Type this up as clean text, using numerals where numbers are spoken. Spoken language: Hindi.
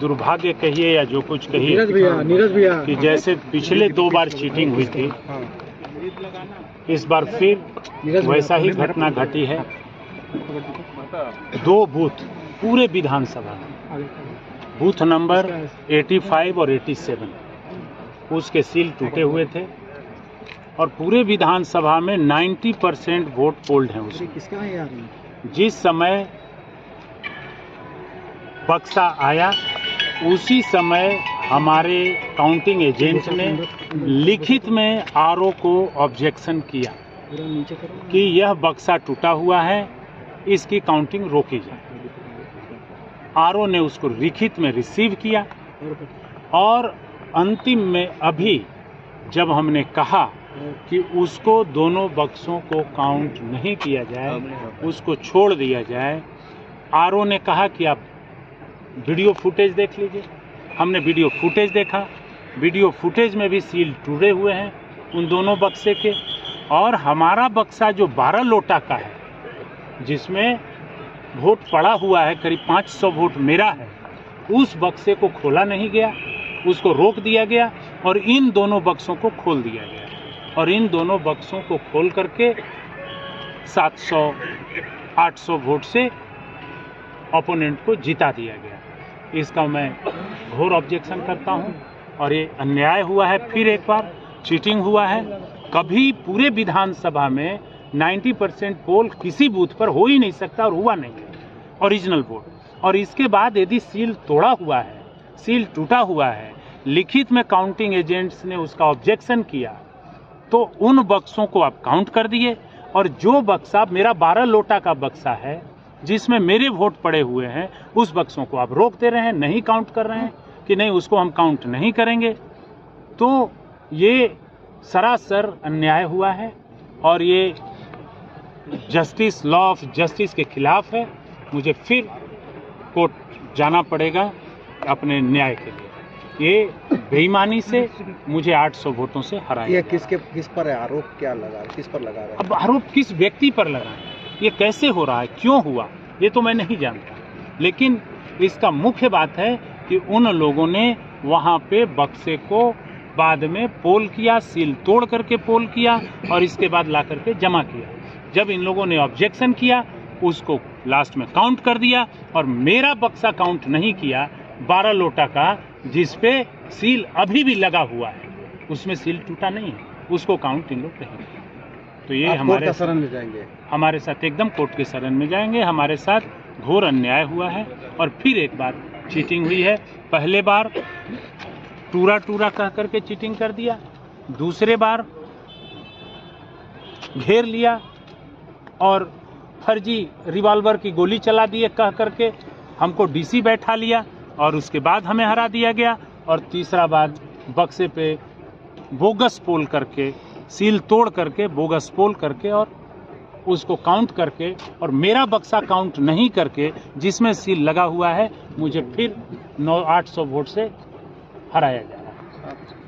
दुर्भाग्य कहिए या जो कुछ कहिए, नीरज भैया कि जैसे पिछले 2 बार चीटिंग हुई थी, इस बार फिर वैसा ही घटना घटी है। 2 बूथ पूरे विधानसभा में, बूथ नंबर 85 और 87, उसके सील टूटे हुए थे और पूरे विधानसभा में 90% वोट पोल्ड हैं उसमें। जिस समय बक्सा आया उसी समय हमारे काउंटिंग एजेंट ने लिखित में आरओ को ऑब्जेक्शन किया कि यह बक्सा टूटा हुआ है, इसकी काउंटिंग रोकी जाए। आरओ ने उसको लिखित में रिसीव किया और अंतिम में अभी जब हमने कहा कि उसको दोनों बक्सों को काउंट नहीं किया जाए, उसको छोड़ दिया जाए, आरओ ने कहा कि आप वीडियो फुटेज देख लीजिए। हमने वीडियो फुटेज देखा, वीडियो फुटेज में भी सील टूटे हुए हैं उन दोनों बक्से के। और हमारा बक्सा जो 12 लोटा का है, जिसमें वोट पड़ा हुआ है, करीब 500 वोट मेरा है, उस बक्से को खोला नहीं गया, उसको रोक दिया गया और इन दोनों बक्सों को खोल दिया गया। और इन दोनों बक्सों को खोल करके 700-800 वोट से ओपोनेंट को जिता दिया गया। इसका मैं घोर ऑब्जेक्शन करता हूं और ये अन्याय हुआ है। फिर एक बार चीटिंग हुआ है। कभी पूरे विधानसभा में 90% पोल किसी बूथ पर हो ही नहीं सकता और हुआ नहीं ओरिजिनल वोट। और इसके बाद यदि सील तोड़ा हुआ है, सील टूटा हुआ है, लिखित में काउंटिंग एजेंट्स ने उसका ऑब्जेक्शन किया, तो उन बक्सों को आप काउंट कर दिए। और जो बक्सा मेरा 12 लोटा का बक्सा है, जिसमें मेरे वोट पड़े हुए हैं, उस बक्सों को आप रोक दे रहे हैं, नहीं काउंट कर रहे हैं कि नहीं उसको हम काउंट नहीं करेंगे। तो ये सरासर अन्याय हुआ है और ये जस्टिस, लॉ ऑफ जस्टिस के खिलाफ है। मुझे फिर कोर्ट जाना पड़ेगा अपने न्याय के लिए। ये बेईमानी से मुझे 800 वोटों से हराया। ये किस पर है आरोप, क्या लगा, किस पर लगा रहा है? अब आरोप किस व्यक्ति पर लगा है, ये कैसे हो रहा है, क्यों हुआ, ये तो मैं नहीं जानता। लेकिन इसका मुख्य बात है कि उन लोगों ने वहाँ पे बक्से को बाद में पोल किया, सील तोड़ करके पोल किया और इसके बाद ला करके जमा किया। जब इन लोगों ने ऑब्जेक्शन किया, उसको लास्ट में काउंट कर दिया और मेरा बक्सा काउंट नहीं किया 12 लोटा का, जिस पे सील अभी भी लगा हुआ है, उसमें सील टूटा नहीं है, उसको काउंट इन लोग नहीं किया। तो ये हमारे शरण में जाएंगे, हमारे साथ एकदम कोर्ट के शरण में जाएंगे। हमारे साथ घोर अन्याय हुआ है और फिर एक बार चीटिंग हुई है। पहले बार टूरा कह करके चीटिंग कर दिया, दूसरे बार घेर लिया और फर्जी रिवॉल्वर की गोली चला दिए कह करके हमको डीसी बैठा लिया और उसके बाद हमें हरा दिया गया। और तीसरा बार बक्से पे बोगस पोल करके, सील तोड़ करके, बोगस पोल करके और उसको काउंट करके और मेरा बक्सा काउंट नहीं करके जिसमें सील लगा हुआ है, मुझे फिर 800 वोट से हराया जा रहा है।